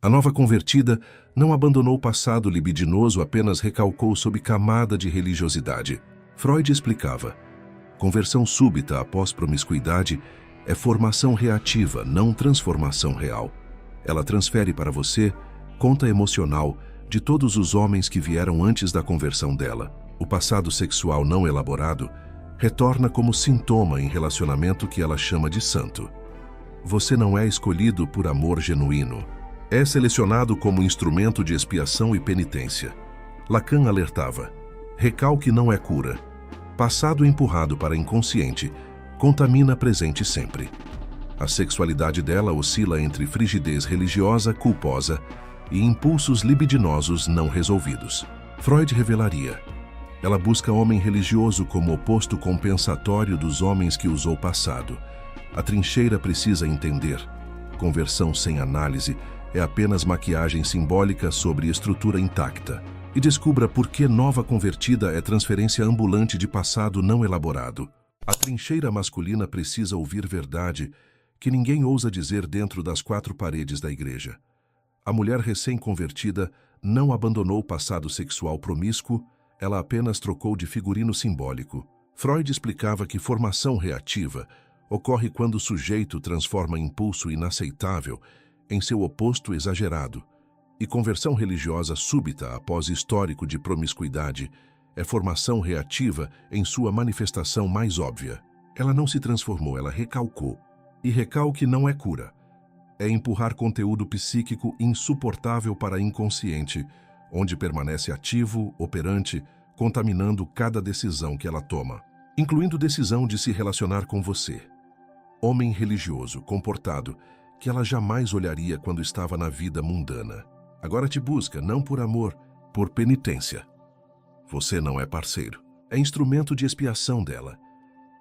A nova convertida não abandonou o passado libidinoso, apenas recalcou sob camada de religiosidade. Freud explicava: conversão súbita após promiscuidade é formação reativa, não transformação real. Ela transfere para você conta emocional de todos os homens que vieram antes da conversão dela. O passado sexual não elaborado retorna como sintoma em relacionamento que ela chama de santo. Você não é escolhido por amor genuíno. É selecionado como instrumento de expiação e penitência. Lacan alertava: recalque não é cura. Passado empurrado para inconsciente, contamina presente sempre. A sexualidade dela oscila entre frigidez religiosa culposa e impulsos libidinosos não resolvidos. Freud revelaria: ela busca homem religioso como oposto compensatório dos homens que usou passado. A trincheira precisa entender: conversão sem análise é apenas maquiagem simbólica sobre estrutura intacta. E descubra por que nova convertida é transferência ambulante de passado não elaborado. A trincheira masculina precisa ouvir verdade que ninguém ousa dizer dentro das quatro paredes da igreja. A mulher recém-convertida não abandonou o passado sexual promíscuo, ela apenas trocou de figurino simbólico. Freud explicava que formação reativa ocorre quando o sujeito transforma impulso inaceitável em seu oposto exagerado, e conversão religiosa súbita após histórico de promiscuidade é formação reativa em sua manifestação mais óbvia. Ela não se transformou, ela recalcou. E recalque não é cura. É empurrar conteúdo psíquico insuportável para inconsciente, onde permanece ativo, operante, contaminando cada decisão que ela toma, incluindo decisão de se relacionar com você. Homem religioso, comportado, que ela jamais olharia quando estava na vida mundana. Agora te busca, não por amor, por penitência. Você não é parceiro. É instrumento de expiação dela.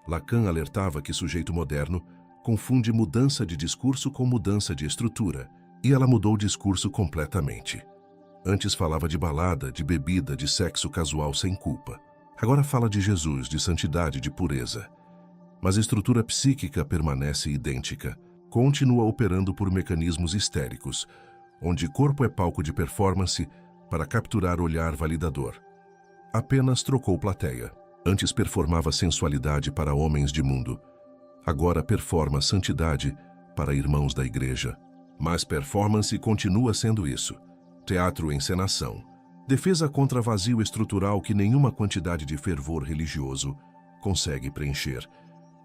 Lacan alertava que sujeito moderno confunde mudança de discurso com mudança de estrutura, e ela mudou o discurso completamente. Antes falava de balada, de bebida, de sexo casual sem culpa. Agora fala de Jesus, de santidade, de pureza. Mas a estrutura psíquica permanece idêntica. Continua operando por mecanismos histéricos, onde corpo é palco de performance para capturar olhar validador. Apenas trocou plateia. Antes performava sensualidade para homens de mundo. Agora performa santidade para irmãos da igreja. Mas performance continua sendo isso. Teatro, encenação. Defesa contra vazio estrutural que nenhuma quantidade de fervor religioso consegue preencher.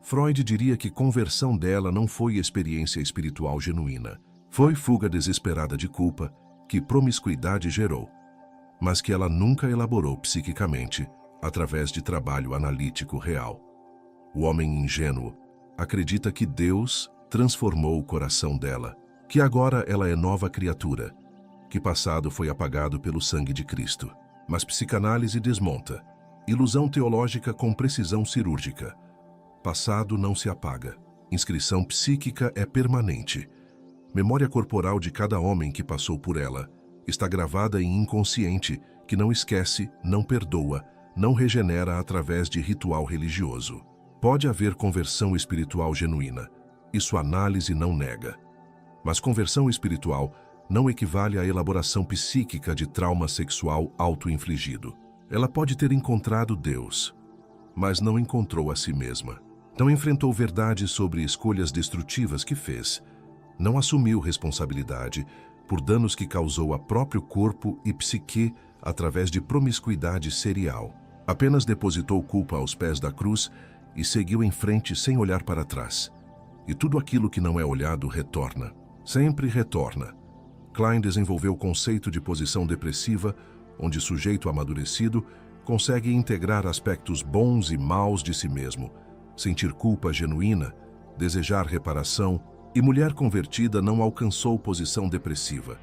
Freud diria que conversão dela não foi experiência espiritual genuína. Foi fuga desesperada de culpa que promiscuidade gerou, mas que ela nunca elaborou psiquicamente através de trabalho analítico real. O homem ingênuo acredita que Deus transformou o coração dela, que agora ela é nova criatura, que passado foi apagado pelo sangue de Cristo. Mas psicanálise desmonta. Ilusão teológica com precisão cirúrgica. Passado não se apaga. Inscrição psíquica é permanente. Memória corporal de cada homem que passou por ela está gravada em inconsciente, que não esquece, não perdoa, não regenera através de ritual religioso. Pode haver conversão espiritual genuína. Isso a análise não nega. Mas conversão espiritual não equivale à elaboração psíquica de trauma sexual auto-infligido. Ela pode ter encontrado Deus, mas não encontrou a si mesma. Não enfrentou verdade sobre escolhas destrutivas que fez. Não assumiu responsabilidade por danos que causou a próprio corpo e psique através de promiscuidade serial. Apenas depositou culpa aos pés da cruz e seguiu em frente sem olhar para trás. E tudo aquilo que não é olhado retorna. Sempre retorna. Klein desenvolveu o conceito de posição depressiva, onde o sujeito amadurecido consegue integrar aspectos bons e maus de si mesmo, sentir culpa genuína, desejar reparação, e mulher convertida não alcançou posição depressiva.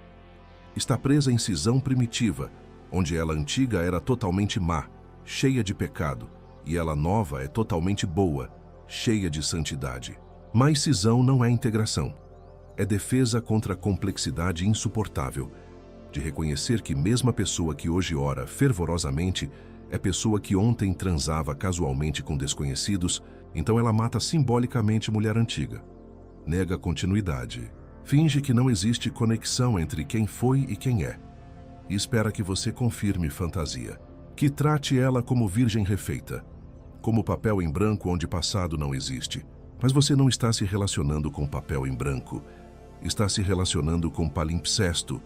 Está presa em cisão primitiva, onde ela antiga era totalmente má, cheia de pecado, e ela nova é totalmente boa, cheia de santidade. Mas cisão não é integração. É defesa contra a complexidade insuportável de reconhecer que mesma pessoa que hoje ora fervorosamente é pessoa que ontem transava casualmente com desconhecidos, então ela mata simbolicamente mulher antiga. Nega continuidade. Finge que não existe conexão entre quem foi e quem é. E espera que você confirme fantasia. Que trate ela como virgem refeita, como papel em branco onde passado não existe. Mas você não está se relacionando com papel em branco. Está se relacionando com palimpsesto,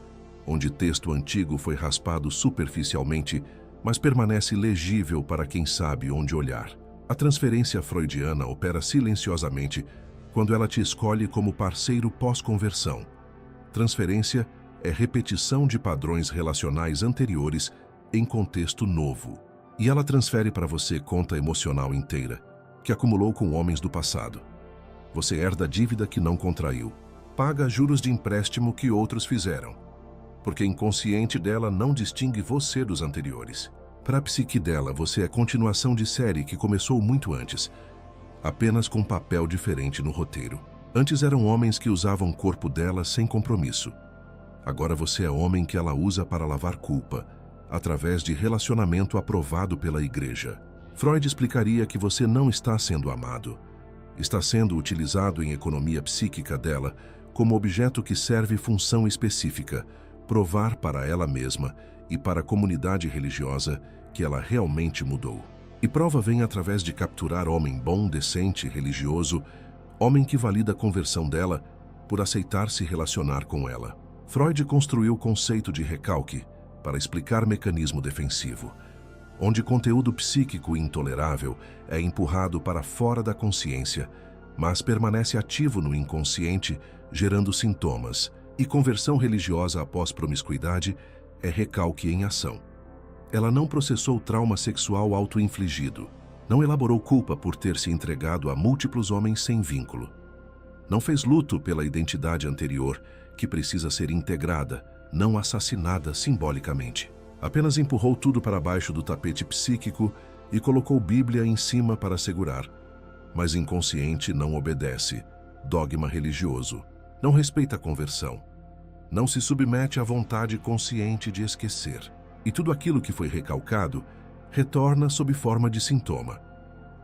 onde texto antigo foi raspado superficialmente, mas permanece legível para quem sabe onde olhar. A transferência freudiana opera silenciosamente quando ela te escolhe como parceiro pós-conversão. Transferência é repetição de padrões relacionais anteriores em contexto novo. E ela transfere para você conta emocional inteira, que acumulou com homens do passado. Você herda dívida que não contraiu. Paga juros de empréstimo que outros fizeram, porque inconsciente dela não distingue você dos anteriores. Para a psique dela, você é continuação de série que começou muito antes, apenas com papel diferente no roteiro. Antes eram homens que usavam o corpo dela sem compromisso. Agora você é homem que ela usa para lavar culpa, através de relacionamento aprovado pela igreja. Freud explicaria que você não está sendo amado. Está sendo utilizado em economia psíquica dela como objeto que serve função específica, provar para ela mesma e para a comunidade religiosa que ela realmente mudou. E prova vem através de capturar homem bom, decente, religioso, homem que valida a conversão dela por aceitar se relacionar com ela. Freud construiu o conceito de recalque para explicar mecanismo defensivo, onde conteúdo psíquico intolerável é empurrado para fora da consciência, mas permanece ativo no inconsciente, gerando sintomas, e conversão religiosa após promiscuidade é recalque em ação. Ela não processou trauma sexual auto-infligido, não elaborou culpa por ter se entregado a múltiplos homens sem vínculo. Não fez luto pela identidade anterior, que precisa ser integrada, não assassinada simbolicamente. Apenas empurrou tudo para baixo do tapete psíquico e colocou Bíblia em cima para segurar. Mas inconsciente não obedece, dogma religioso. Não respeita a conversão. Não se submete à vontade consciente de esquecer. E tudo aquilo que foi recalcado retorna sob forma de sintoma.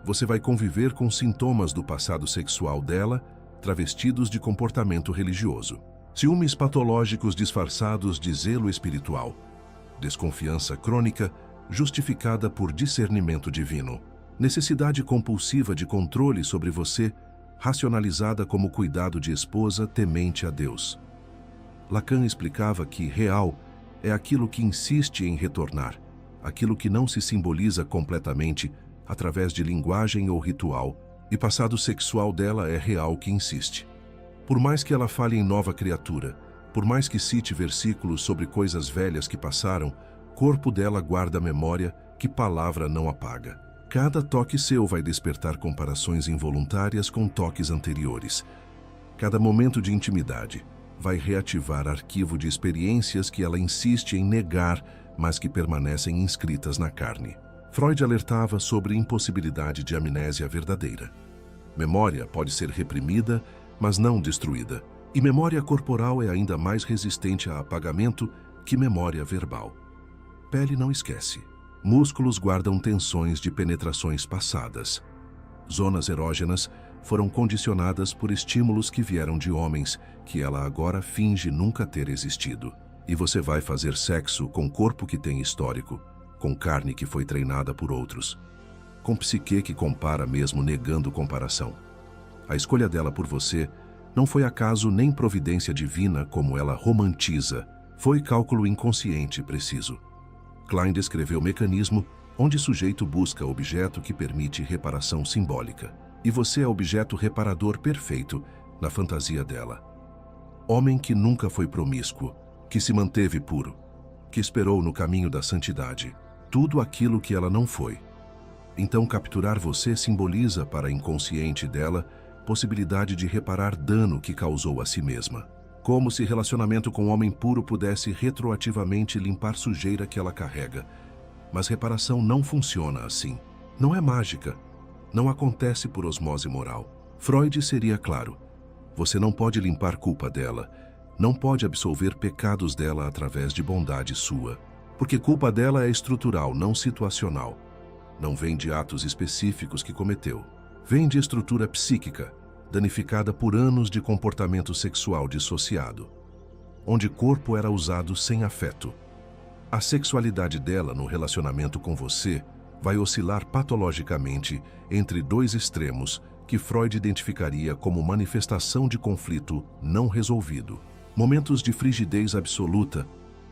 Você vai conviver com sintomas do passado sexual dela, travestidos de comportamento religioso. Ciúmes patológicos disfarçados de zelo espiritual. Desconfiança crônica justificada por discernimento divino. Necessidade compulsiva de controle sobre você, racionalizada como cuidado de esposa temente a Deus. Lacan explicava que real é aquilo que insiste em retornar, aquilo que não se simboliza completamente através de linguagem ou ritual, e passado sexual dela é real que insiste. Por mais que ela fale em nova criatura, por mais que cite versículos sobre coisas velhas que passaram, corpo dela guarda a memória que palavra não apaga. Cada toque seu vai despertar comparações involuntárias com toques anteriores. Cada momento de intimidade vai reativar arquivo de experiências que ela insiste em negar, mas que permanecem inscritas na carne. Freud alertava sobre a impossibilidade de amnésia verdadeira. Memória pode ser reprimida, mas não destruída. E memória corporal é ainda mais resistente a apagamento que memória verbal. Pele não esquece. Músculos guardam tensões de penetrações passadas. Zonas erógenas foram condicionadas por estímulos que vieram de homens que ela agora finge nunca ter existido. E você vai fazer sexo com corpo que tem histórico, com carne que foi treinada por outros, com psique que compara mesmo negando comparação. A escolha dela por você não foi acaso nem providência divina como ela romantiza, foi cálculo inconsciente preciso. Klein descreveu o mecanismo onde o sujeito busca objeto que permite reparação simbólica. E você é objeto reparador perfeito na fantasia dela. Homem que nunca foi promíscuo, que se manteve puro, que esperou no caminho da santidade, tudo aquilo que ela não foi. Então capturar você simboliza para a inconsciente dela possibilidade de reparar dano que causou a si mesma. Como se relacionamento com um homem puro pudesse retroativamente limpar sujeira que ela carrega. Mas reparação não funciona assim. Não é mágica. Não acontece por osmose moral. Freud seria claro. Você não pode limpar culpa dela. Não pode absolver pecados dela através de bondade sua. Porque culpa dela é estrutural, não situacional. Não vem de atos específicos que cometeu. Vem de estrutura psíquica, danificada por anos de comportamento sexual dissociado, onde corpo era usado sem afeto. A sexualidade dela no relacionamento com você vai oscilar patologicamente entre dois extremos que Freud identificaria como manifestação de conflito não resolvido. Momentos de frigidez absoluta,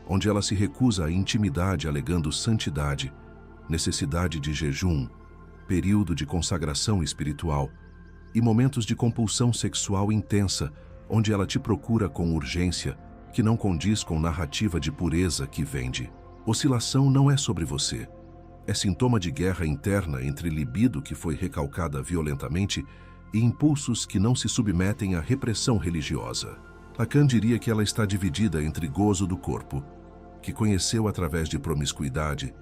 onde ela se recusa à intimidade alegando santidade, necessidade de jejum, período de consagração espiritual, e momentos de compulsão sexual intensa, onde ela te procura com urgência, que não condiz com narrativa de pureza que vende. Oscilação não é sobre você. É sintoma de guerra interna entre libido que foi recalcada violentamente e impulsos que não se submetem à repressão religiosa. Lacan diria que ela está dividida entre gozo do corpo, que conheceu através de promiscuidade,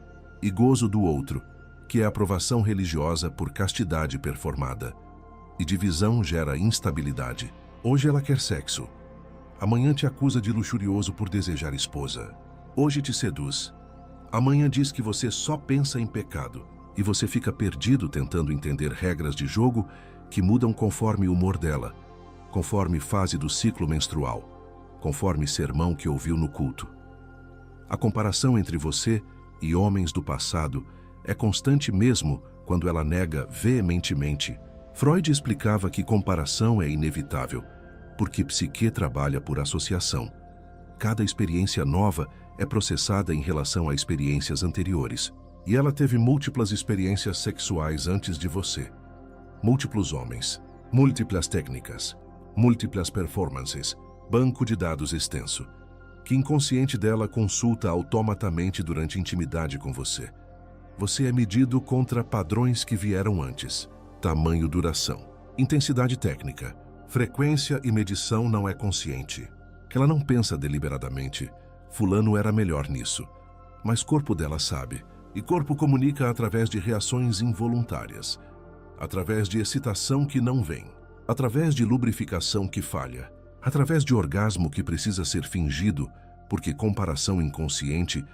e gozo do outro, que é aprovação religiosa por castidade performada. E divisão gera instabilidade. Hoje ela quer sexo. Amanhã te acusa de luxurioso por desejar esposa. Hoje te seduz. Amanhã diz que você só pensa em pecado. E você fica perdido tentando entender regras de jogo que mudam conforme o humor dela, conforme fase do ciclo menstrual, conforme sermão que ouviu no culto. A comparação entre você e homens do passado é constante mesmo quando ela nega veementemente. Freud explicava que comparação é inevitável, porque psique trabalha por associação. Cada experiência nova é processada em relação a experiências anteriores. E ela teve múltiplas experiências sexuais antes de você. Múltiplos homens, múltiplas técnicas, múltiplas performances, banco de dados extenso, que inconsciente dela consulta automaticamente durante intimidade com você. Você é medido contra padrões que vieram antes. Tamanho, duração, intensidade técnica, frequência e medição não é consciente. Ela não pensa deliberadamente. Fulano era melhor nisso. Mas corpo dela sabe. E corpo comunica através de reações involuntárias. Através de excitação que não vem. Através de lubrificação que falha. Através de orgasmo que precisa ser fingido, porque comparação inconsciente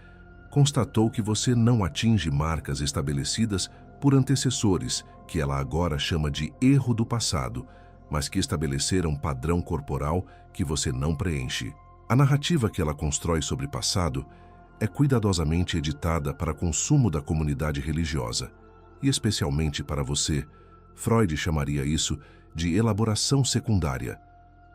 constatou que você não atinge marcas estabelecidas por antecessores, que ela agora chama de erro do passado, mas que estabeleceram padrão corporal que você não preenche. A narrativa que ela constrói sobre passado é cuidadosamente editada para consumo da comunidade religiosa, e especialmente para você. Freud chamaria isso de elaboração secundária,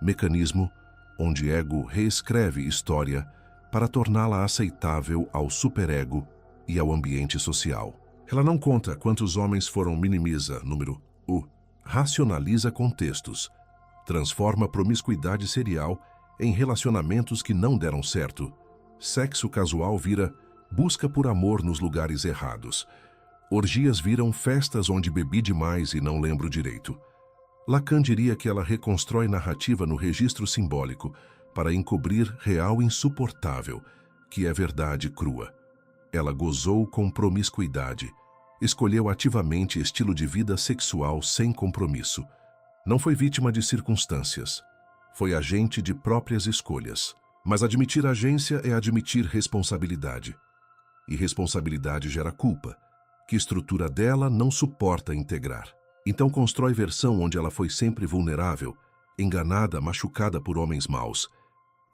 mecanismo onde ego reescreve história para torná-la aceitável ao superego e ao ambiente social. Ela não conta quantos homens foram minimiza, número 1, racionaliza contextos, transforma promiscuidade serial em relacionamentos que não deram certo. Sexo casual vira busca por amor nos lugares errados. Orgias viram festas onde bebi demais e não lembro direito. Lacan diria que ela reconstrói narrativa no registro simbólico para encobrir real insuportável, que é verdade crua. Ela gozou com promiscuidade, escolheu ativamente estilo de vida sexual sem compromisso. Não foi vítima de circunstâncias. Foi agente de próprias escolhas. Mas admitir agência é admitir responsabilidade. E responsabilidade gera culpa, que estrutura dela não suporta integrar. Então constrói versão onde ela foi sempre vulnerável, enganada, machucada por homens maus.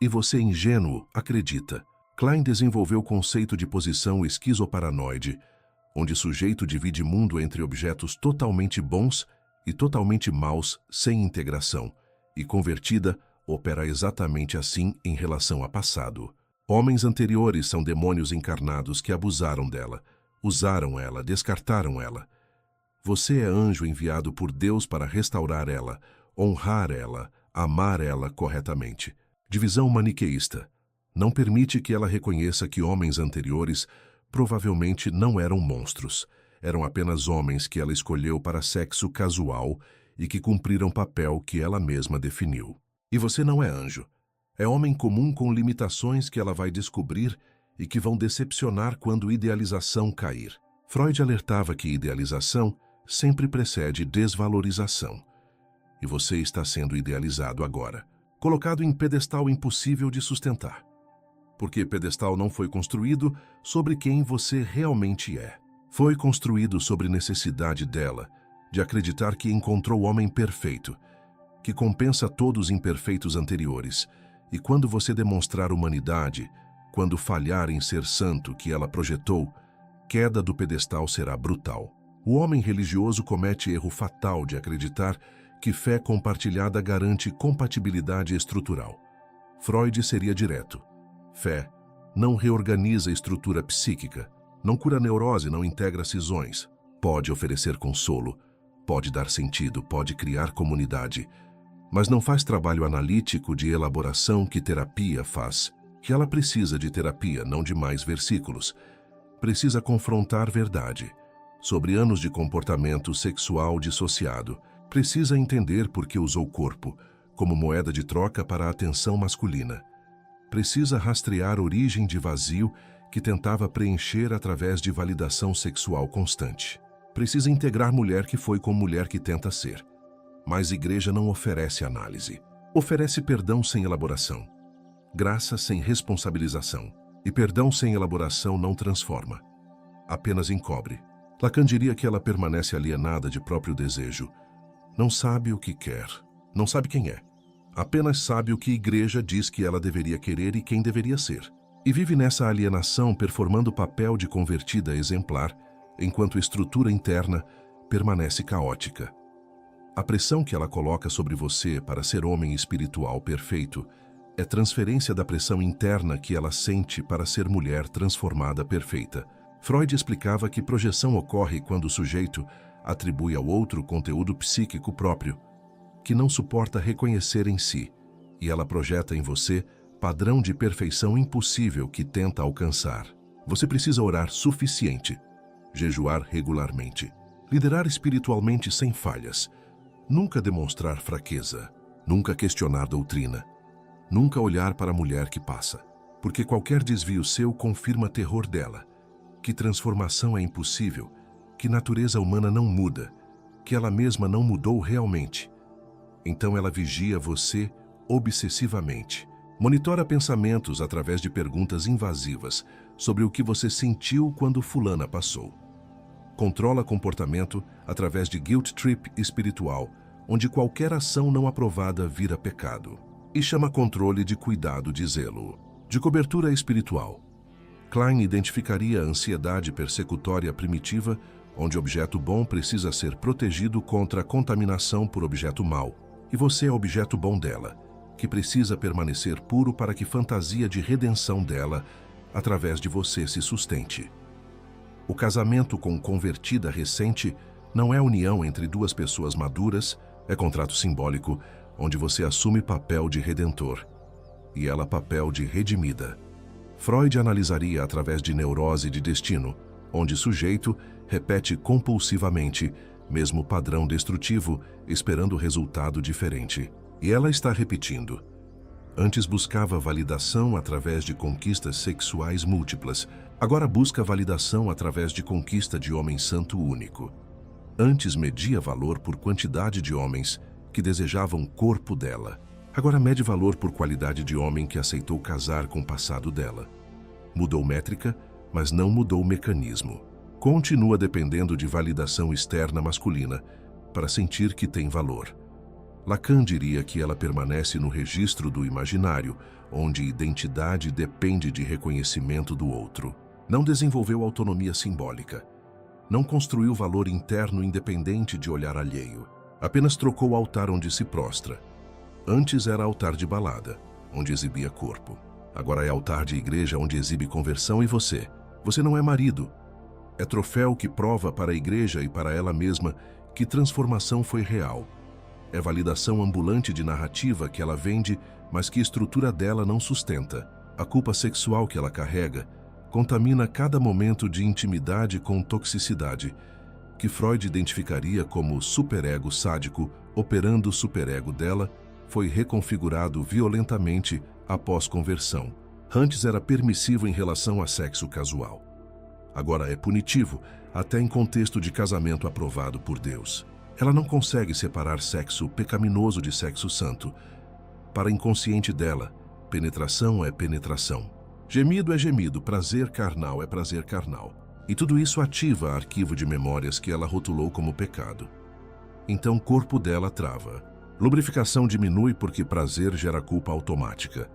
E você, ingênuo, acredita. Klein desenvolveu o conceito de posição esquizoparanoide, onde sujeito divide mundo entre objetos totalmente bons e totalmente maus sem integração, e convertida, opera exatamente assim em relação a passado. Homens anteriores são demônios encarnados que abusaram dela, usaram ela, descartaram ela. Você é anjo enviado por Deus para restaurar ela, honrar ela, amar ela corretamente. Divisão maniqueísta. Não permite que ela reconheça que homens anteriores provavelmente não eram monstros. Eram apenas homens que ela escolheu para sexo casual e que cumpriram papel que ela mesma definiu. E você não é anjo. É homem comum com limitações que ela vai descobrir e que vão decepcionar quando idealização cair. Freud alertava que idealização sempre precede desvalorização. E você está sendo idealizado agora, colocado em pedestal impossível de sustentar. Porque pedestal não foi construído sobre quem você realmente é. Foi construído sobre necessidade dela, de acreditar que encontrou o homem perfeito, que compensa todos os imperfeitos anteriores, e quando você demonstrar humanidade, quando falhar em ser santo que ela projetou, queda do pedestal será brutal. O homem religioso comete erro fatal de acreditar que fé compartilhada garante compatibilidade estrutural. Freud seria direto. Fé não reorganiza a estrutura psíquica, não cura neurose, não integra cisões. Pode oferecer consolo, pode dar sentido, pode criar comunidade, mas não faz trabalho analítico de elaboração que terapia faz, que ela precisa de terapia, não de mais versículos. Precisa confrontar verdade sobre anos de comportamento sexual dissociado. Precisa entender por que usou o corpo como moeda de troca para a atenção masculina. Precisa rastrear a origem de vazio que tentava preencher através de validação sexual constante. Precisa integrar mulher que foi com mulher que tenta ser. Mas a igreja não oferece análise. Oferece perdão sem elaboração, graça sem responsabilização. E perdão sem elaboração não transforma, apenas encobre. Lacan diria que ela permanece alienada de próprio desejo. Não sabe o que quer, não sabe quem é. Apenas sabe o que a igreja diz que ela deveria querer e quem deveria ser. E vive nessa alienação performando o papel de convertida exemplar, enquanto a estrutura interna permanece caótica. A pressão que ela coloca sobre você para ser homem espiritual perfeito é transferência da pressão interna que ela sente para ser mulher transformada perfeita. Freud explicava que projeção ocorre quando o sujeito atribui ao outro conteúdo psíquico próprio, que não suporta reconhecer em si, e ela projeta em você padrão de perfeição impossível que tenta alcançar. Você precisa orar suficiente, jejuar regularmente, liderar espiritualmente sem falhas, nunca demonstrar fraqueza, nunca questionar doutrina, nunca olhar para a mulher que passa, porque qualquer desvio seu confirma terror dela, que transformação é impossível, que natureza humana não muda, que ela mesma não mudou realmente. Então ela vigia você obsessivamente. Monitora pensamentos através de perguntas invasivas sobre o que você sentiu quando fulana passou. Controla comportamento através de guilt trip espiritual, onde qualquer ação não aprovada vira pecado. E chama controle de cuidado de zelo, de cobertura espiritual. Klein identificaria a ansiedade persecutória primitiva, onde objeto bom precisa ser protegido contra a contaminação por objeto mau, e você é objeto bom dela, que precisa permanecer puro para que fantasia de redenção dela, através de você, se sustente. O casamento com convertida recente não é união entre duas pessoas maduras, é contrato simbólico, onde você assume papel de redentor, e ela papel de redimida. Freud analisaria através de neurose de destino, onde sujeito repete compulsivamente mesmo padrão destrutivo, esperando resultado diferente. E ela está repetindo. Antes buscava validação através de conquistas sexuais múltiplas, agora busca validação através de conquista de homem santo único. Antes media valor por quantidade de homens que desejavam o corpo dela, agora mede valor por qualidade de homem que aceitou casar com o passado dela. Mudou métrica, mas não mudou o mecanismo. Continua dependendo de validação externa masculina para sentir que tem valor. Lacan diria que ela permanece no registro do imaginário, onde identidade depende de reconhecimento do outro. Não desenvolveu autonomia simbólica. Não construiu valor interno independente de olhar alheio. Apenas trocou o altar onde se prostra. Antes era altar de balada, onde exibia corpo. Agora é altar de igreja onde exibe conversão e você. Você não é marido. É troféu que prova para a igreja e para ela mesma que transformação foi real. É validação ambulante de narrativa que ela vende, mas que a estrutura dela não sustenta. A culpa sexual que ela carrega contamina cada momento de intimidade com toxicidade, que Freud identificaria como superego sádico, operando o superego dela, foi reconfigurado violentamente após conversão. Antes era permissivo em relação a sexo casual. Agora é punitivo, até em contexto de casamento aprovado por Deus. Ela não consegue separar sexo pecaminoso de sexo santo. Para a inconsciente dela, penetração é penetração. Gemido é gemido, prazer carnal é prazer carnal. E tudo isso ativa arquivo de memórias que ela rotulou como pecado. Então o corpo dela trava. Lubrificação diminui porque prazer gera culpa automática.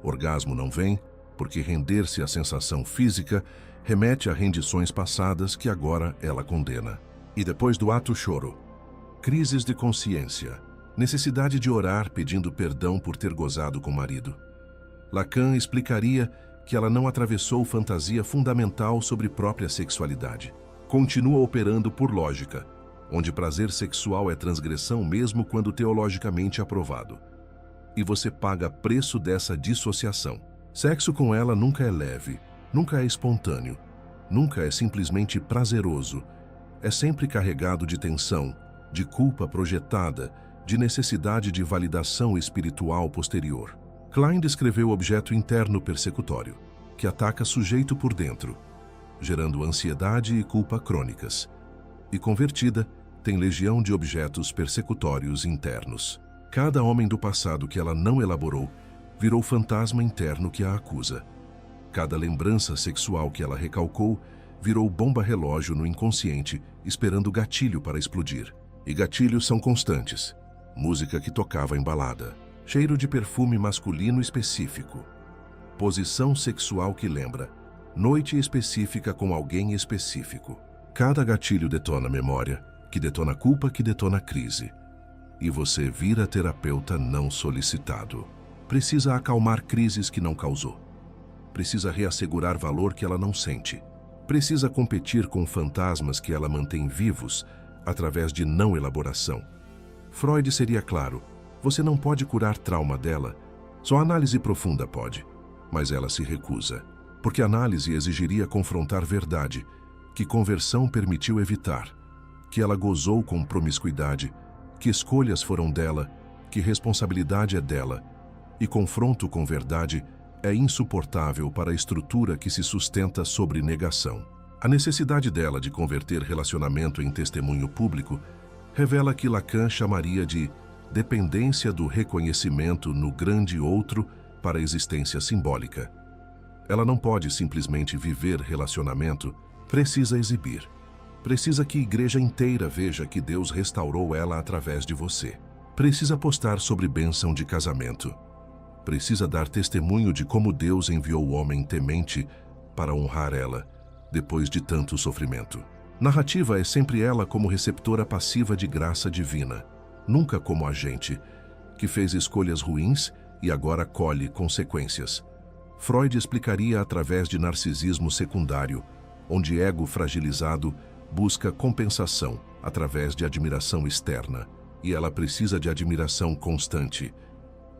Orgasmo não vem porque render-se à sensação física remete a rendições passadas que agora ela condena. E depois do ato, choro. Crises de consciência. Necessidade de orar pedindo perdão por ter gozado com o marido. Lacan explicaria que ela não atravessou fantasia fundamental sobre própria sexualidade. Continua operando por lógica, onde prazer sexual é transgressão mesmo quando teologicamente aprovado. E você paga preço dessa dissociação. Sexo com ela nunca é leve, nunca é espontâneo, nunca é simplesmente prazeroso. É sempre carregado de tensão, de culpa projetada, de necessidade de validação espiritual posterior. Klein descreveu o objeto interno persecutório, que ataca sujeito por dentro, gerando ansiedade e culpa crônicas. E convertida, tem legião de objetos persecutórios internos. Cada homem do passado que ela não elaborou virou fantasma interno que a acusa. Cada lembrança sexual que ela recalcou virou bomba-relógio no inconsciente, esperando gatilho para explodir. E gatilhos são constantes. Música que tocava em balada. Cheiro de perfume masculino específico. Posição sexual que lembra. Noite específica com alguém específico. Cada gatilho detona memória, que detona culpa, que detona crise. E você vira terapeuta não solicitado. Precisa acalmar crises que não causou. Precisa reassegurar valor que ela não sente. Precisa competir com fantasmas que ela mantém vivos através de não elaboração. Freud seria claro: você não pode curar trauma dela, só análise profunda pode. Mas ela se recusa, porque análise exigiria confrontar verdade, que conversão permitiu evitar, que ela gozou com promiscuidade, que escolhas foram dela, que responsabilidade é dela, e confronto com verdade é insuportável para a estrutura que se sustenta sobre negação. A necessidade dela de converter relacionamento em testemunho público revela que Lacan chamaria de dependência do reconhecimento no grande outro para a existência simbólica. Ela não pode simplesmente viver relacionamento, precisa exibir. Precisa que a igreja inteira veja que Deus restaurou ela através de você. Precisa postar sobre bênção de casamento. Precisa dar testemunho de como Deus enviou o homem temente para honrar ela, depois de tanto sofrimento. Narrativa é sempre ela como receptora passiva de graça divina, nunca como agente, que fez escolhas ruins e agora colhe consequências. Freud explicaria através de narcisismo secundário, onde ego fragilizado busca compensação através de admiração externa, e ela precisa de admiração constante.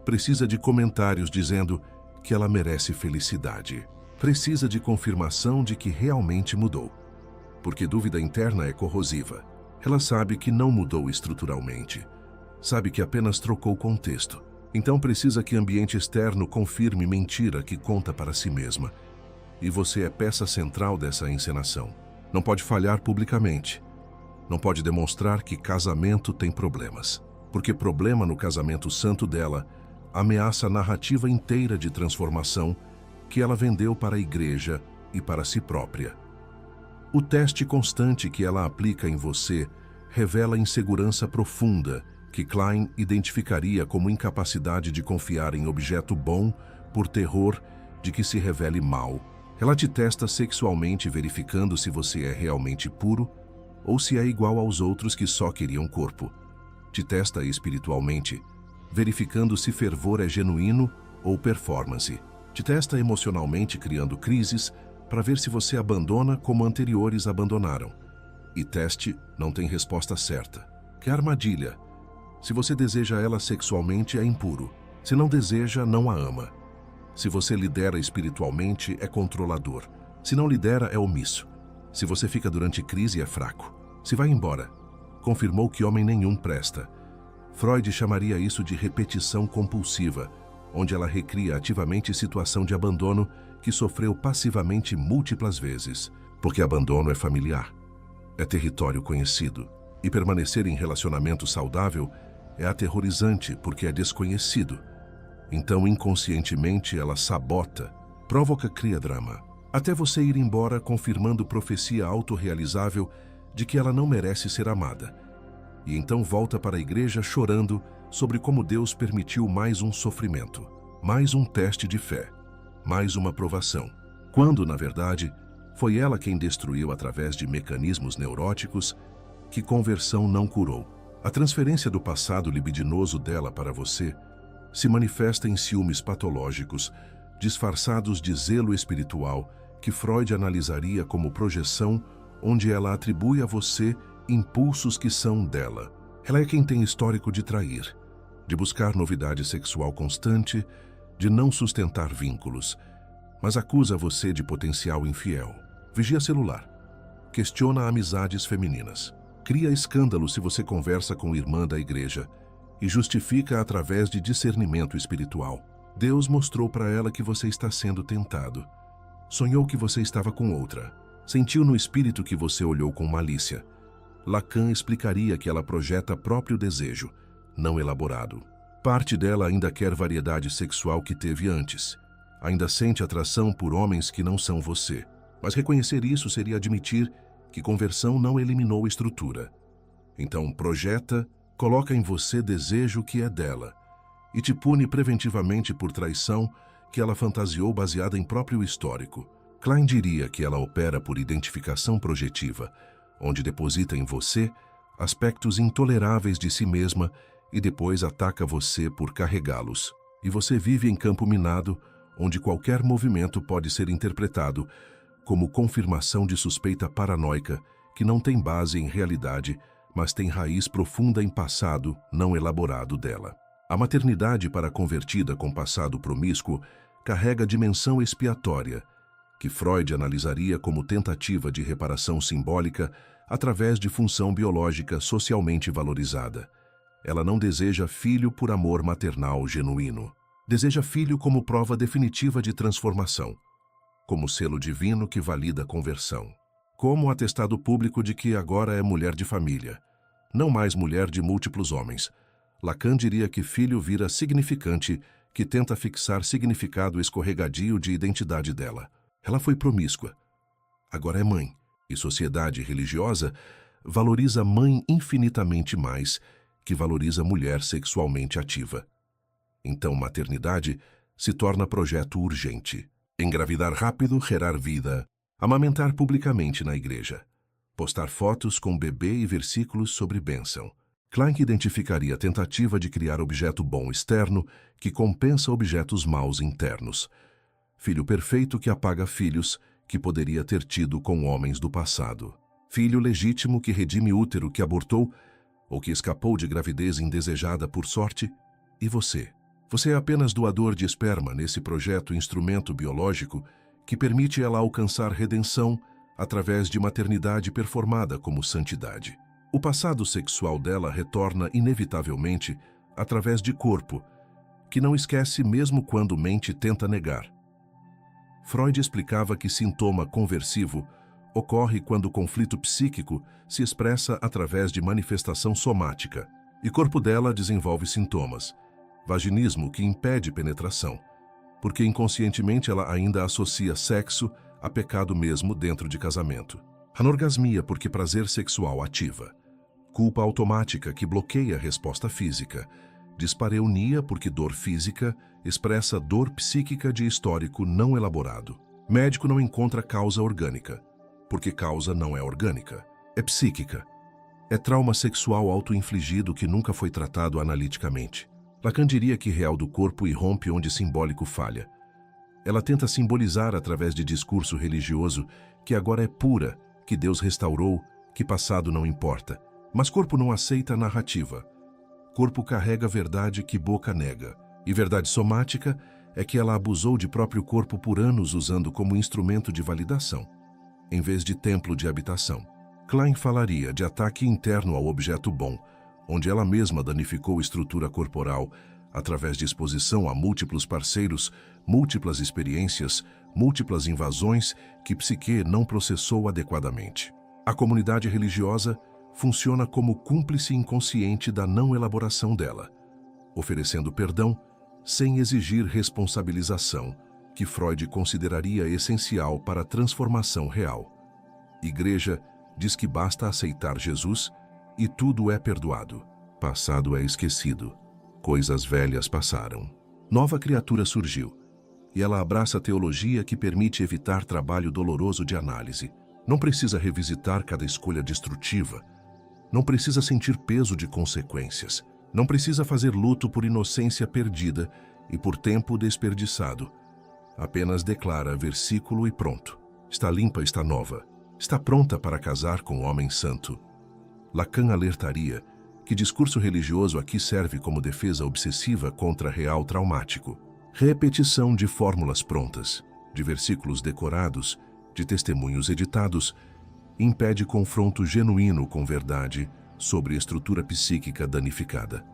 Precisa de comentários dizendo que ela merece felicidade. Precisa de confirmação de que realmente mudou. Porque dúvida interna é corrosiva. Ela sabe que não mudou estruturalmente. Sabe que apenas trocou contexto. Então precisa que ambiente externo confirme mentira que conta para si mesma. E você é peça central dessa encenação. Não pode falhar publicamente. Não pode demonstrar que casamento tem problemas. Porque problema no casamento santo dela ameaça a narrativa inteira de transformação que ela vendeu para a igreja e para si própria. O teste constante que ela aplica em você revela insegurança profunda que Klein identificaria como incapacidade de confiar em objeto bom por terror de que se revele mal. Ela te testa sexualmente verificando se você é realmente puro ou se é igual aos outros que só queriam corpo. Te testa espiritualmente, verificando se fervor é genuíno ou performance. Te testa emocionalmente criando crises para ver se você abandona como anteriores abandonaram. E teste não tem resposta certa. Que armadilha. Se você deseja ela sexualmente, é impuro. Se não deseja, não a ama. Se você lidera espiritualmente, é controlador. Se não lidera, é omisso. Se você fica durante crise, é fraco. Se vai embora. Confirmou que homem nenhum presta. Freud chamaria isso de repetição compulsiva, onde ela recria ativamente situação de abandono que sofreu passivamente múltiplas vezes, porque abandono é familiar, é território conhecido, e permanecer em relacionamento saudável é aterrorizante porque é desconhecido. Então, inconscientemente, ela sabota, provoca, cria drama, até você ir embora confirmando profecia autorrealizável de que ela não merece ser amada. e então volta para a igreja chorando sobre como Deus permitiu mais um sofrimento, mais um teste de fé, mais uma provação, quando, na verdade, foi ela quem destruiu através de mecanismos neuróticos que conversão não curou. A transferência do passado libidinoso dela para você se manifesta em ciúmes patológicos, disfarçados de zelo espiritual, que Freud analisaria como projeção, onde ela atribui a você impulsos que são dela. Ela é quem tem histórico de trair, de buscar novidade sexual constante, de não sustentar vínculos, mas acusa você de potencial infiel. Vigia celular. Questiona amizades femininas. Cria escândalo se você conversa com irmã da igreja e justifica através de discernimento espiritual. Deus mostrou para ela que você está sendo tentado. Sonhou que você estava com outra. Sentiu no espírito que você olhou com malícia. Lacan explicaria que ela projeta próprio desejo, não elaborado. Parte dela ainda quer variedade sexual que teve antes. Ainda sente atração por homens que não são você. Mas reconhecer isso seria admitir que conversão não eliminou estrutura. Então projeta, coloca em você desejo que é dela e te pune preventivamente por traição que ela fantasiou baseada em próprio histórico. Klein diria que ela opera por identificação projetiva, onde deposita em você aspectos intoleráveis de si mesma e depois ataca você por carregá-los. E você vive em campo minado, onde qualquer movimento pode ser interpretado como confirmação de suspeita paranoica que não tem base em realidade, mas tem raiz profunda em passado não elaborado dela. A maternidade para a convertida com passado promíscuo carrega dimensão expiatória, que Freud analisaria como tentativa de reparação simbólica através de função biológica socialmente valorizada. Ela não deseja filho por amor maternal genuíno. Deseja filho como prova definitiva de transformação, como selo divino que valida a conversão, como atestado público de que agora é mulher de família, não mais mulher de múltiplos homens. Lacan diria que filho vira significante que tenta fixar significado escorregadio de identidade dela. Ela foi promíscua, agora é mãe, e sociedade religiosa valoriza mãe infinitamente mais que valoriza mulher sexualmente ativa. Então maternidade se torna projeto urgente. Engravidar rápido, gerar vida, amamentar publicamente na igreja, postar fotos com bebê e versículos sobre bênção. Klein identificaria a tentativa de criar objeto bom externo que compensa objetos maus internos. Filho perfeito que apaga filhos que poderia ter tido com homens do passado. Filho legítimo que redime útero que abortou ou que escapou de gravidez indesejada por sorte. E você? Você é apenas doador de esperma nesse projeto instrumento biológico que permite ela alcançar redenção através de maternidade performada como santidade. O passado sexual dela retorna inevitavelmente através de corpo, que não esquece mesmo quando mente tenta negar. Freud explicava que sintoma conversivo ocorre quando o conflito psíquico se expressa através de manifestação somática, e corpo dela desenvolve sintomas. Vaginismo que impede penetração, porque inconscientemente ela ainda associa sexo a pecado mesmo dentro de casamento. Anorgasmia porque prazer sexual ativa. Culpa automática que bloqueia a resposta física. Dispareunia porque dor física expressa dor psíquica de histórico não elaborado. Médico não encontra causa orgânica, porque causa não é orgânica, é psíquica. É trauma sexual autoinfligido que nunca foi tratado analiticamente. Lacan diria que real do corpo irrompe onde simbólico falha. Ela tenta simbolizar através de discurso religioso que agora é pura, que Deus restaurou, que passado não importa. Mas corpo não aceita a narrativa. Corpo carrega verdade que boca nega. E verdade somática é que ela abusou de próprio corpo por anos usando como instrumento de validação, em vez de templo de habitação. Klein falaria de ataque interno ao objeto bom, onde ela mesma danificou estrutura corporal através de exposição a múltiplos parceiros, múltiplas experiências, múltiplas invasões que psique não processou adequadamente. A comunidade religiosa funciona como cúmplice inconsciente da não elaboração dela, oferecendo perdão sem exigir responsabilização, que Freud consideraria essencial para a transformação real. Igreja diz que basta aceitar Jesus e tudo é perdoado. Passado é esquecido. Coisas velhas passaram. Nova criatura surgiu. E ela abraça a teologia que permite evitar trabalho doloroso de análise. Não precisa revisitar cada escolha destrutiva. Não precisa sentir peso de consequências. Não precisa fazer luto por inocência perdida e por tempo desperdiçado. Apenas declara versículo e pronto. Está limpa, está nova. Está pronta para casar com o homem santo. Lacan alertaria que discurso religioso aqui serve como defesa obsessiva contra real traumático. Repetição de fórmulas prontas, de versículos decorados, de testemunhos editados, impede confronto genuíno com verdade sobre estrutura psíquica danificada.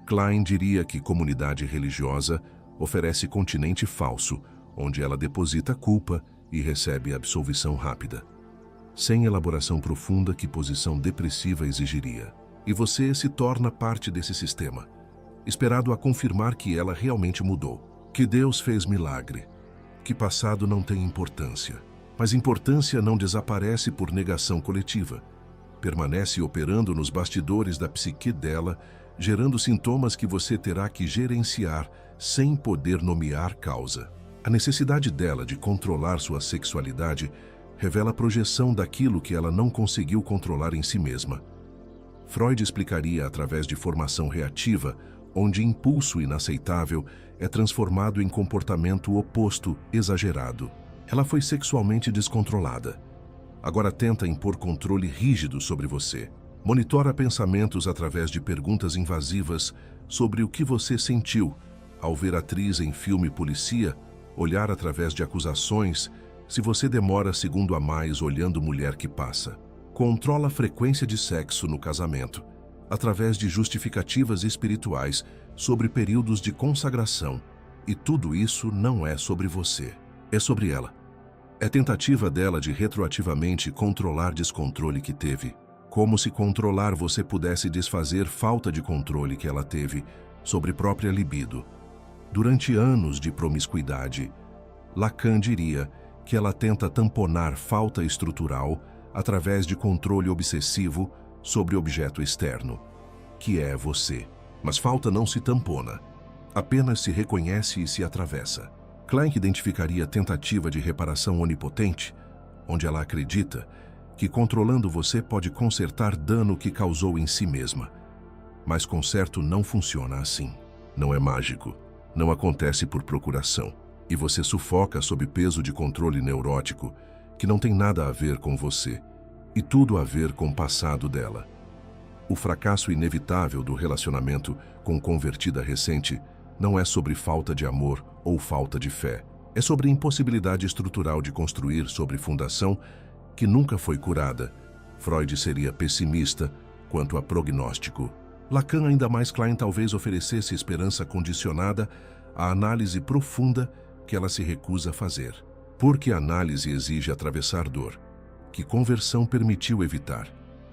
Klein diria que comunidade religiosa oferece continente falso, onde ela deposita culpa e recebe absolvição rápida, sem elaboração profunda que posição depressiva exigiria. E você se torna parte desse sistema, esperado a confirmar que ela realmente mudou, que Deus fez milagre, que passado não tem importância. Mas importância não desaparece por negação coletiva. Permanece operando nos bastidores da psique dela, gerando sintomas que você terá que gerenciar sem poder nomear causa. A necessidade dela de controlar sua sexualidade revela a projeção daquilo que ela não conseguiu controlar em si mesma. Freud explicaria através de formação reativa, onde impulso inaceitável é transformado em comportamento oposto exagerado. Ela foi sexualmente descontrolada. Agora tenta impor controle rígido sobre você. Monitora pensamentos através de perguntas invasivas sobre o que você sentiu ao ver atriz em filme polícia, olhar através de acusações se você demora segundo a mais olhando mulher que passa. Controla a frequência de sexo no casamento, através de justificativas espirituais sobre períodos de consagração. E tudo isso não é sobre você, é sobre ela. É tentativa dela de retroativamente controlar descontrole que teve, como se controlar você pudesse desfazer falta de controle que ela teve sobre própria libido. Durante anos de promiscuidade, Lacan diria que ela tenta tamponar falta estrutural através de controle obsessivo sobre objeto externo, que é você. Mas falta não se tampona, apenas se reconhece e se atravessa. Klein identificaria tentativa de reparação onipotente, onde ela acredita que controlando você pode consertar dano que causou em si mesma. Mas conserto não funciona assim. Não é mágico, não acontece por procuração. E você sufoca sob peso de controle neurótico que não tem nada a ver com você e tudo a ver com o passado dela. O fracasso inevitável do relacionamento com convertida recente não é sobre falta de amor ou falta de fé. É sobre impossibilidade estrutural de construir sobre fundação que nunca foi curada. Freud seria pessimista quanto a prognóstico. Lacan, ainda mais Klein, talvez oferecesse esperança condicionada à análise profunda que ela se recusa a fazer. Porque a análise exige atravessar dor, que conversão permitiu evitar.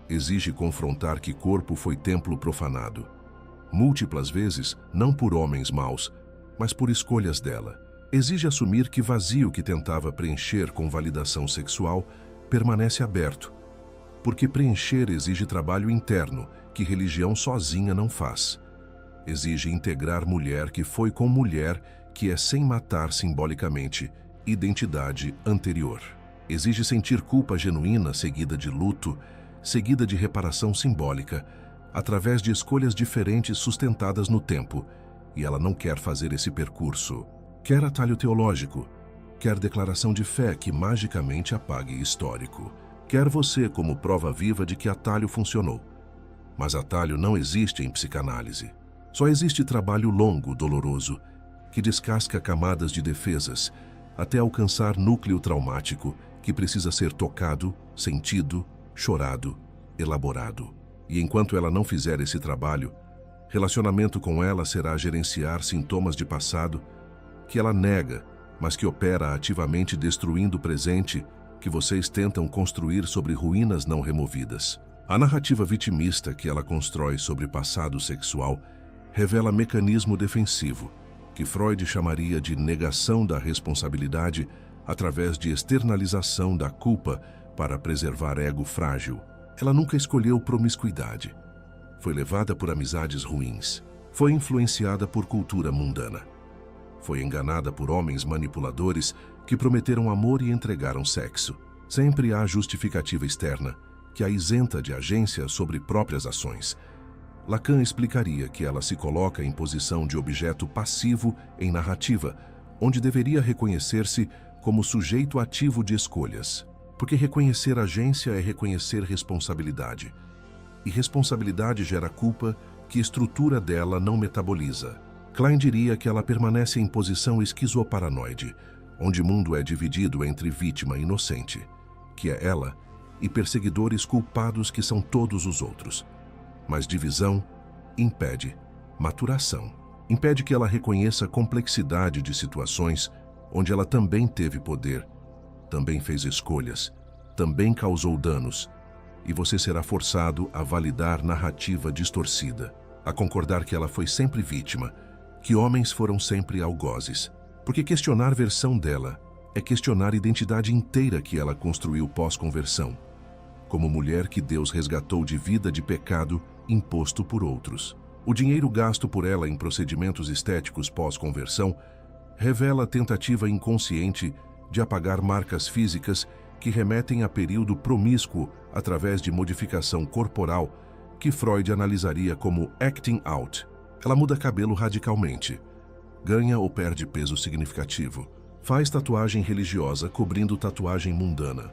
Exige confrontar que corpo foi templo profanado. Múltiplas vezes, não por homens maus, mas por escolhas dela. Exige assumir que vazio que tentava preencher com validação sexual permanece aberto, porque preencher exige trabalho interno que religião sozinha não faz. Exige integrar mulher que foi com mulher que é sem matar simbolicamente identidade anterior. Exige sentir culpa genuína seguida de luto, seguida de reparação simbólica, através de escolhas diferentes sustentadas no tempo, e ela não quer fazer esse percurso. Quer atalho teológico, quer declaração de fé que magicamente apague histórico. Quer você como prova viva de que atalho funcionou. Mas atalho não existe em psicanálise. Só existe trabalho longo, doloroso, que descasca camadas de defesas até alcançar núcleo traumático que precisa ser tocado, sentido, chorado, elaborado. E enquanto ela não fizer esse trabalho, relacionamento com ela será gerenciar sintomas de passado que ela nega, mas que opera ativamente destruindo o presente que vocês tentam construir sobre ruínas não removidas. A narrativa vitimista que ela constrói sobre passado sexual revela mecanismo defensivo, que Freud chamaria de negação da responsabilidade através de externalização da culpa para preservar ego frágil. Ela nunca escolheu promiscuidade. Foi levada por amizades ruins. Foi influenciada por cultura mundana. Foi enganada por homens manipuladores que prometeram amor e entregaram sexo. Sempre há justificativa externa, que a isenta de agência sobre próprias ações. Lacan explicaria que ela se coloca em posição de objeto passivo em narrativa, onde deveria reconhecer-se como sujeito ativo de escolhas. Porque reconhecer agência é reconhecer responsabilidade. E responsabilidade gera culpa que a estrutura dela não metaboliza. Klein diria que ela permanece em posição esquizoparanoide, onde o mundo é dividido entre vítima inocente, que é ela, e perseguidores culpados que são todos os outros. Mas divisão impede maturação. Impede que ela reconheça a complexidade de situações onde ela também teve poder, também fez escolhas, também causou danos, e você será forçado a validar narrativa distorcida, a concordar que ela foi sempre vítima, que homens foram sempre algozes. Porque questionar versão dela é questionar a identidade inteira que ela construiu pós-conversão, como mulher que Deus resgatou de vida de pecado imposto por outros. O dinheiro gasto por ela em procedimentos estéticos pós-conversão revela a tentativa inconsciente de apagar marcas físicas que remetem a período promíscuo através de modificação corporal que Freud analisaria como acting out. Ela muda cabelo radicalmente, ganha ou perde peso significativo, faz tatuagem religiosa cobrindo tatuagem mundana,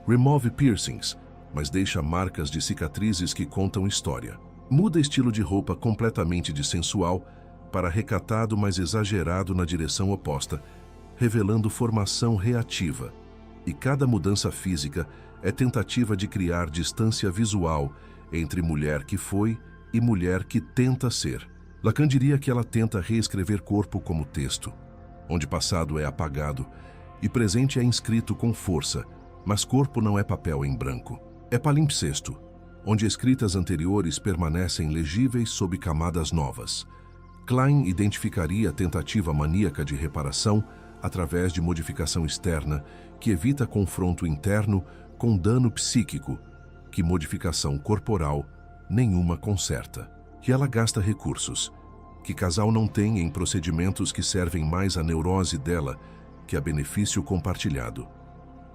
remove piercings, mas deixa marcas de cicatrizes que contam história. Muda estilo de roupa completamente de sensual para recatado, mas exagerado na direção oposta, revelando formação reativa. E cada mudança física é tentativa de criar distância visual entre mulher que foi e mulher que tenta ser. Lacan diria que ela tenta reescrever corpo como texto, onde passado é apagado e presente é inscrito com força, mas corpo não é papel em branco. É palimpsesto, onde escritas anteriores permanecem legíveis sob camadas novas. Klein identificaria a tentativa maníaca de reparação através de modificação externa, que evita confronto interno com dano psíquico, que modificação corporal nenhuma conserta. Que ela gasta recursos, que casal não tem em procedimentos que servem mais à neurose dela que a benefício compartilhado.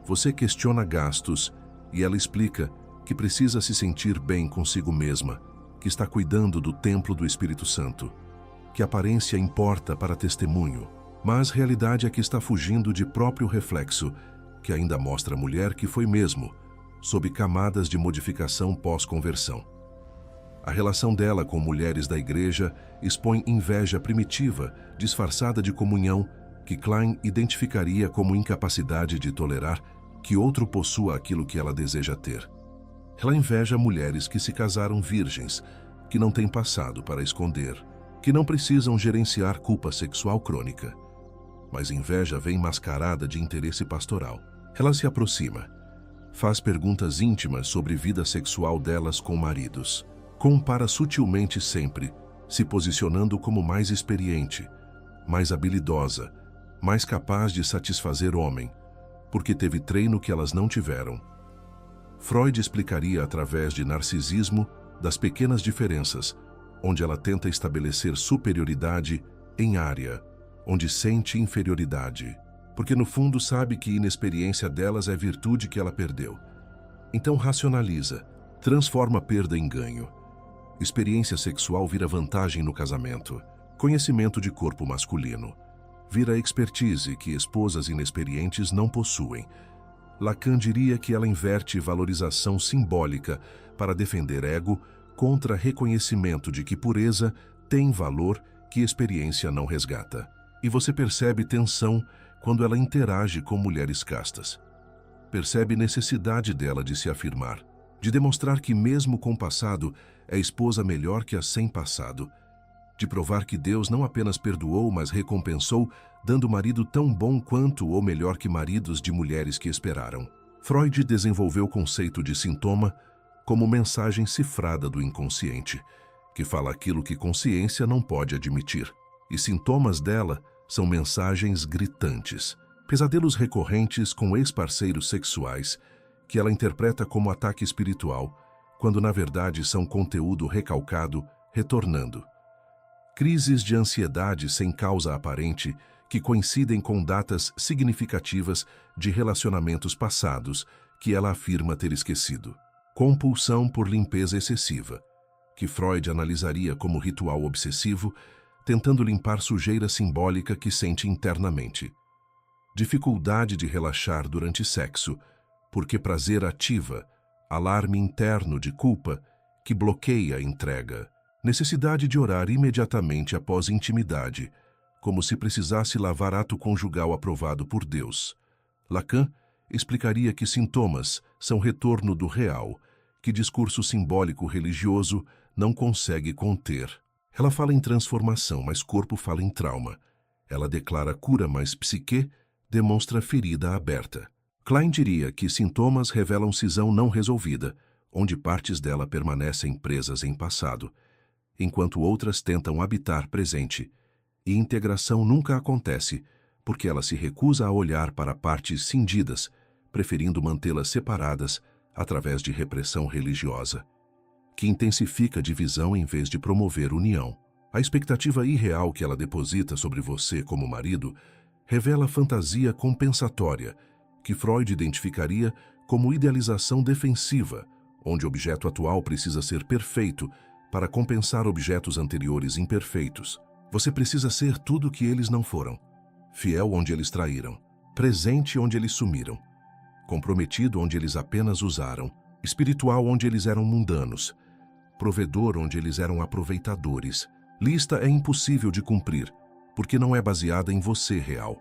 Você questiona gastos e ela explica que precisa se sentir bem consigo mesma, que está cuidando do templo do Espírito Santo, que aparência importa para testemunho, mas realidade é que está fugindo de próprio reflexo, que ainda mostra a mulher que foi mesmo, sob camadas de modificação pós-conversão. A relação dela com mulheres da igreja expõe inveja primitiva, disfarçada de comunhão, que Klein identificaria como incapacidade de tolerar que outro possua aquilo que ela deseja ter. Ela inveja mulheres que se casaram virgens, que não têm passado para esconder, que não precisam gerenciar culpa sexual crônica. Mas inveja vem mascarada de interesse pastoral. Ela se aproxima, faz perguntas íntimas sobre vida sexual delas com maridos. Compara sutilmente sempre, se posicionando como mais experiente, mais habilidosa, mais capaz de satisfazer o homem, porque teve treino que elas não tiveram. Freud explicaria através de narcisismo das pequenas diferenças, onde ela tenta estabelecer superioridade em área, onde sente inferioridade, porque no fundo sabe que a inexperiência delas é virtude que ela perdeu. Então racionaliza, transforma a perda em ganho. Experiência sexual vira vantagem no casamento. Conhecimento de corpo masculino vira expertise que esposas inexperientes não possuem. Lacan diria que ela inverte valorização simbólica para defender ego contra reconhecimento de que pureza tem valor que experiência não resgata. E você percebe tensão quando ela interage com mulheres castas. Percebe necessidade dela de se afirmar, de demonstrar que mesmo com passado é esposa melhor que a sem passado, de provar que Deus não apenas perdoou, mas recompensou, dando marido tão bom quanto ou melhor que maridos de mulheres que esperaram. Freud desenvolveu o conceito de sintoma como mensagem cifrada do inconsciente, que fala aquilo que consciência não pode admitir. E sintomas dela são mensagens gritantes, pesadelos recorrentes com ex-parceiros sexuais, que ela interpreta como ataque espiritual, quando na verdade são conteúdo recalcado retornando. Crises de ansiedade sem causa aparente que coincidem com datas significativas de relacionamentos passados que ela afirma ter esquecido. Compulsão por limpeza excessiva, que Freud analisaria como ritual obsessivo, tentando limpar sujeira simbólica que sente internamente. Dificuldade de relaxar durante sexo, porque prazer ativa, alarme interno de culpa que bloqueia a entrega. Necessidade de orar imediatamente após intimidade, como se precisasse lavar ato conjugal aprovado por Deus. Lacan explicaria que sintomas são retorno do real, que discurso simbólico religioso não consegue conter. Ela fala em transformação, mas corpo fala em trauma. Ela declara cura, mas psique demonstra ferida aberta. Klein diria que sintomas revelam cisão não resolvida, onde partes dela permanecem presas em passado, enquanto outras tentam habitar presente. E integração nunca acontece, porque ela se recusa a olhar para partes cindidas, preferindo mantê-las separadas através de repressão religiosa, que intensifica a divisão em vez de promover união. A expectativa irreal que ela deposita sobre você como marido revela fantasia compensatória, que Freud identificaria como idealização defensiva, onde o objeto atual precisa ser perfeito para compensar objetos anteriores imperfeitos. Você precisa ser tudo o que eles não foram. Fiel onde eles traíram, presente onde eles sumiram, comprometido onde eles apenas usaram, espiritual onde eles eram mundanos, provedor onde eles eram aproveitadores. Lista é impossível de cumprir, porque não é baseada em você real.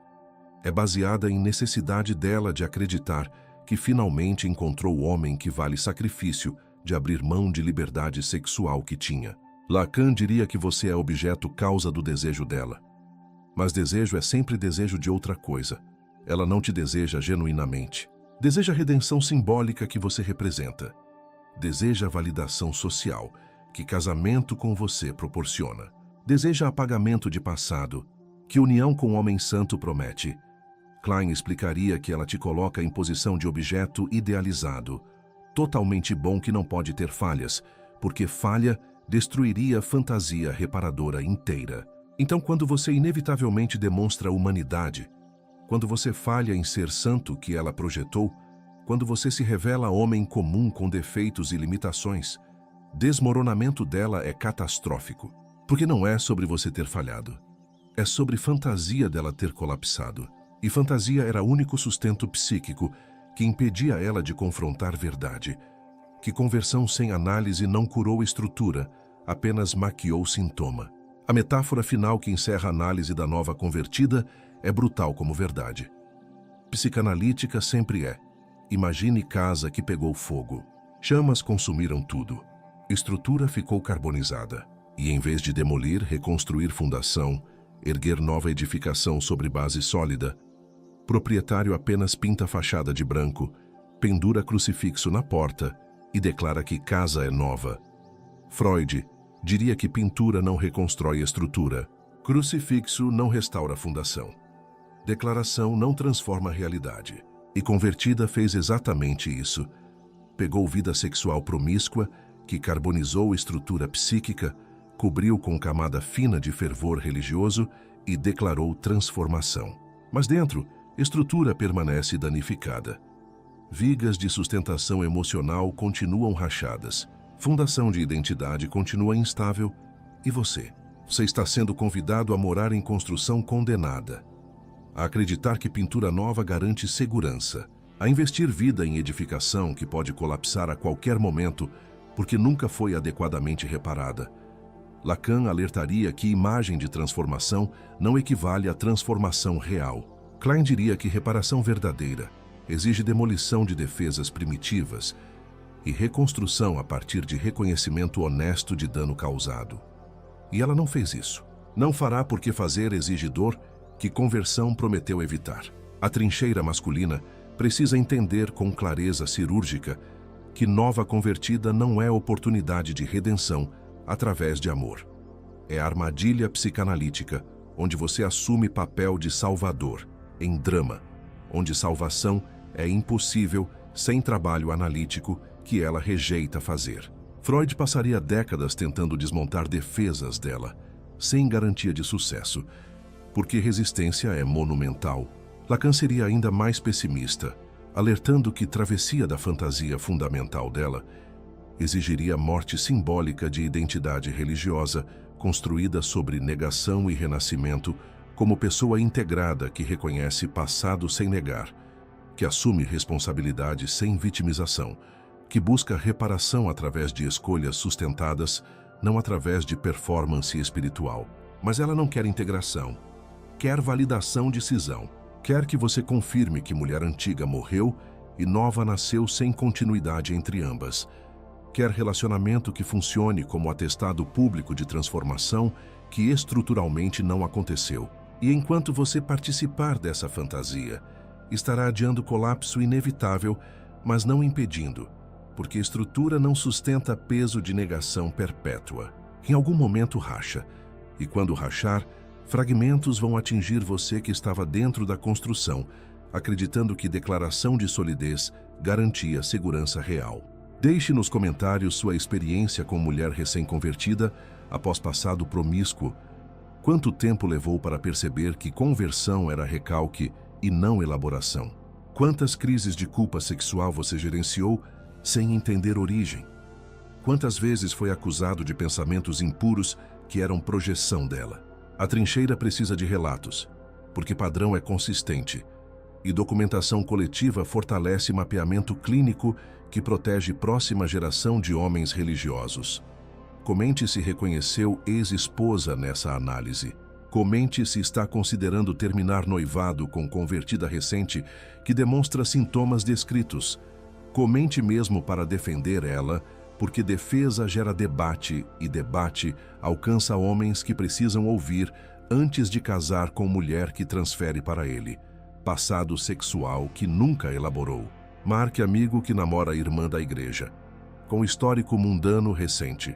É baseada em necessidade dela de acreditar que finalmente encontrou o homem que vale sacrifício de abrir mão de liberdade sexual que tinha. Lacan diria que você é objeto causa do desejo dela. Mas desejo é sempre desejo de outra coisa. Ela não te deseja genuinamente. Deseja a redenção simbólica que você representa. Deseja a validação social que casamento com você proporciona. Deseja apagamento de passado que união com o homem santo promete. Klein explicaria que ela te coloca em posição de objeto idealizado, totalmente bom que não pode ter falhas, porque falha destruiria a fantasia reparadora inteira. Então, quando você inevitavelmente demonstra humanidade, quando você falha em ser santo que ela projetou, quando você se revela homem comum com defeitos e limitações, desmoronamento dela é catastrófico, porque não é sobre você ter falhado. É sobre fantasia dela ter colapsado. E fantasia era o único sustento psíquico que impedia ela de confrontar verdade, que conversão sem análise não curou estrutura, apenas maquiou sintoma. A metáfora final que encerra a análise da nova convertida é brutal como verdade. Psicanalítica sempre é. Imagine casa que pegou fogo. Chamas consumiram tudo. Estrutura ficou carbonizada. E em vez de demolir, reconstruir fundação, erguer nova edificação sobre base sólida, proprietário apenas pinta a fachada de branco, pendura crucifixo na porta e declara que casa é nova. Freud diria que pintura não reconstrói estrutura, crucifixo não restaura a fundação. Declaração não transforma a realidade. E convertida fez exatamente isso. Pegou vida sexual promíscua, que carbonizou estrutura psíquica, cobriu com camada fina de fervor religioso e declarou transformação. Mas dentro, estrutura permanece danificada. Vigas de sustentação emocional continuam rachadas. Fundação de identidade continua instável. E você? Você está sendo convidado a morar em construção condenada. A acreditar que pintura nova garante segurança. A investir vida em edificação que pode colapsar a qualquer momento porque nunca foi adequadamente reparada. Lacan alertaria que imagem de transformação não equivale à transformação real. Klein diria que reparação verdadeira exige demolição de defesas primitivas e reconstrução a partir de reconhecimento honesto de dano causado. E ela não fez isso. Não fará porque fazer exige dor que conversão prometeu evitar. A trincheira masculina precisa entender com clareza cirúrgica que nova convertida não é oportunidade de redenção através de amor. É a armadilha psicanalítica, onde você assume papel de salvador, em drama, onde salvação é impossível sem trabalho analítico que ela rejeita fazer. Freud passaria décadas tentando desmontar defesas dela, sem garantia de sucesso, porque resistência é monumental. Lacan seria ainda mais pessimista, alertando que travessia da fantasia fundamental dela exigiria morte simbólica de identidade religiosa construída sobre negação e renascimento como pessoa integrada que reconhece passado sem negar, que assume responsabilidade sem vitimização, que busca reparação através de escolhas sustentadas, não através de performance espiritual. Mas ela não quer integração, quer validação de cisão, quer que você confirme que mulher antiga morreu e nova nasceu sem continuidade entre ambas. Quer relacionamento que funcione como atestado público de transformação que estruturalmente não aconteceu. E enquanto você participar dessa fantasia, estará adiando o colapso inevitável, mas não impedindo, porque a estrutura não sustenta peso de negação perpétua. Em algum momento racha, e quando rachar, fragmentos vão atingir você que estava dentro da construção, acreditando que declaração de solidez garantia segurança real. Deixe nos comentários sua experiência com mulher recém-convertida após passado promíscuo. Quanto tempo levou para perceber que conversão era recalque e não elaboração? Quantas crises de culpa sexual você gerenciou sem entender origem? Quantas vezes foi acusado de pensamentos impuros que eram projeção dela? A trincheira precisa de relatos, porque padrão é consistente, e documentação coletiva fortalece mapeamento clínico que protege próxima geração de homens religiosos. Comente se reconheceu ex-esposa nessa análise. Comente se está considerando terminar noivado com convertida recente que demonstra sintomas descritos. Comente mesmo para defender ela, porque defesa gera debate e debate alcança homens que precisam ouvir antes de casar com mulher que transfere para ele passado sexual que nunca elaborou. Marque amigo que namora a irmã da igreja, com histórico mundano recente.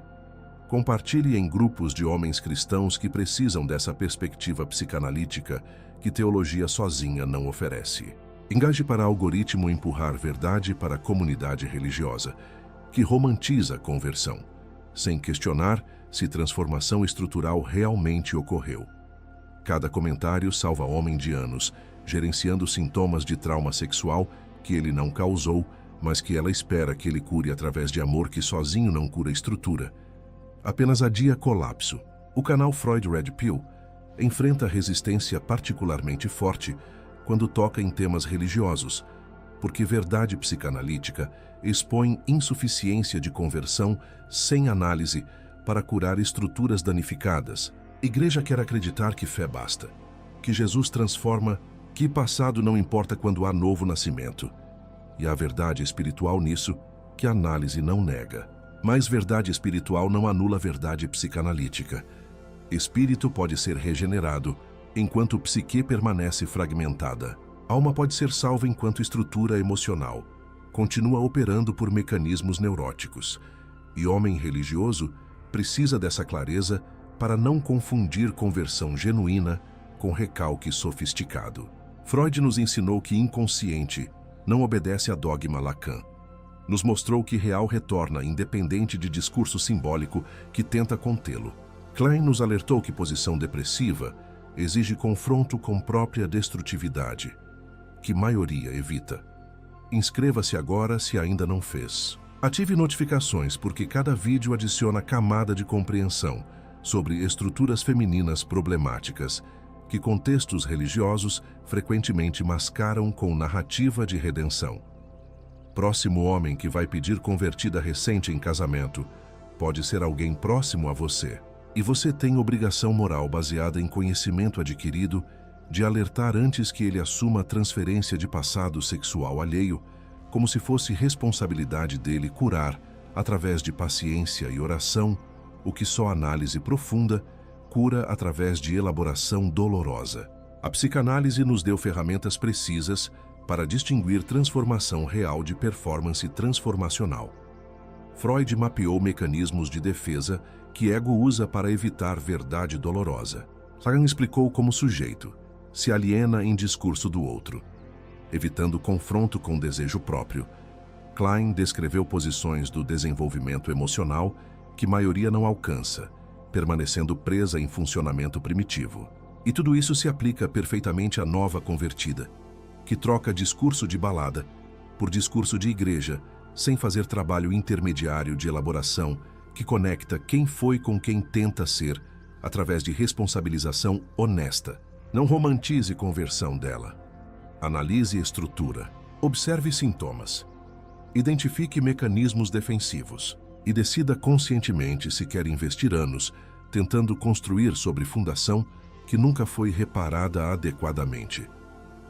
Compartilhe em grupos de homens cristãos que precisam dessa perspectiva psicanalítica que teologia sozinha não oferece. Engaje para algoritmo empurrar verdade para a comunidade religiosa, que romantiza a conversão, sem questionar se transformação estrutural realmente ocorreu. Cada comentário salva homem de anos, gerenciando sintomas de trauma sexual que ele não causou, mas que ela espera que ele cure através de amor que sozinho não cura a estrutura. Apenas adia colapso. O canal Freud Red Pill enfrenta resistência particularmente forte quando toca em temas religiosos, porque verdade psicanalítica expõe insuficiência de conversão sem análise para curar estruturas danificadas. Igreja quer acreditar que fé basta, que Jesus transforma, que passado não importa quando há novo nascimento. E há verdade espiritual nisso que a análise não nega. Mas verdade espiritual não anula a verdade psicanalítica. Espírito pode ser regenerado enquanto psique permanece fragmentada. Alma pode ser salva enquanto estrutura emocional continua operando por mecanismos neuróticos. E homem religioso precisa dessa clareza para não confundir conversão genuína com recalque sofisticado. Freud nos ensinou que inconsciente não obedece a dogma Lacan. Nos mostrou que real retorna independente de discurso simbólico que tenta contê-lo. Klein nos alertou que posição depressiva exige confronto com própria destrutividade, que maioria evita. Inscreva-se agora se ainda não fez. Ative notificações porque cada vídeo adiciona camada de compreensão sobre estruturas femininas problemáticas que contextos religiosos frequentemente mascaram com narrativa de redenção. Próximo homem que vai pedir convertida recente em casamento pode ser alguém próximo a você. E você tem obrigação moral baseada em conhecimento adquirido de alertar antes que ele assuma a transferência de passado sexual alheio, como se fosse responsabilidade dele curar, através de paciência e oração, o que só análise profunda cura através de elaboração dolorosa. A psicanálise nos deu ferramentas precisas para distinguir transformação real de performance transformacional. Freud mapeou mecanismos de defesa que ego usa para evitar verdade dolorosa. Lacan explicou como o sujeito se aliena em discurso do outro, evitando confronto com desejo próprio, Klein descreveu posições do desenvolvimento emocional que maioria não alcança, permanecendo presa em funcionamento primitivo. E tudo isso se aplica perfeitamente à nova convertida, que troca discurso de balada por discurso de igreja, sem fazer trabalho intermediário de elaboração que conecta quem foi com quem tenta ser, através de responsabilização honesta. Não romantize conversão dela. Analise estrutura. Observe sintomas. Identifique mecanismos defensivos e decida conscientemente se quer investir anos tentando construir sobre fundação que nunca foi reparada adequadamente.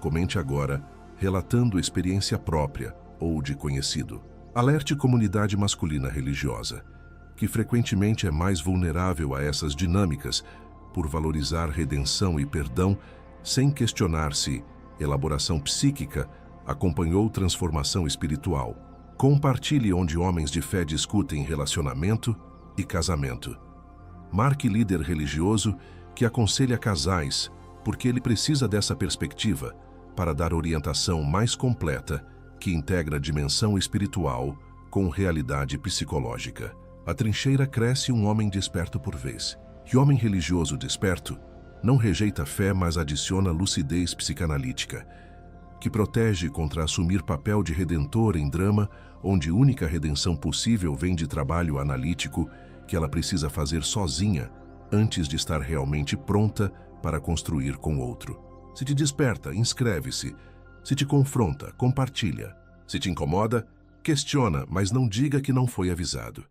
Comente agora, relatando experiência própria ou de conhecido. Alerte comunidade masculina religiosa, que frequentemente é mais vulnerável a essas dinâmicas por valorizar redenção e perdão sem questionar se elaboração psíquica acompanhou transformação espiritual. Compartilhe onde homens de fé discutem relacionamento e casamento. Marque líder religioso que aconselha casais, porque ele precisa dessa perspectiva para dar orientação mais completa que integra dimensão espiritual com realidade psicológica. A trincheira cresce um homem desperto por vez. E homem religioso desperto não rejeita a fé, mas adiciona lucidez psicanalítica, que protege contra assumir papel de redentor em drama, onde única redenção possível vem de trabalho analítico que ela precisa fazer sozinha antes de estar realmente pronta para construir com outro. Se te desperta, inscreve-se. Se te confronta, compartilha. Se te incomoda, questiona, mas não diga que não foi avisado.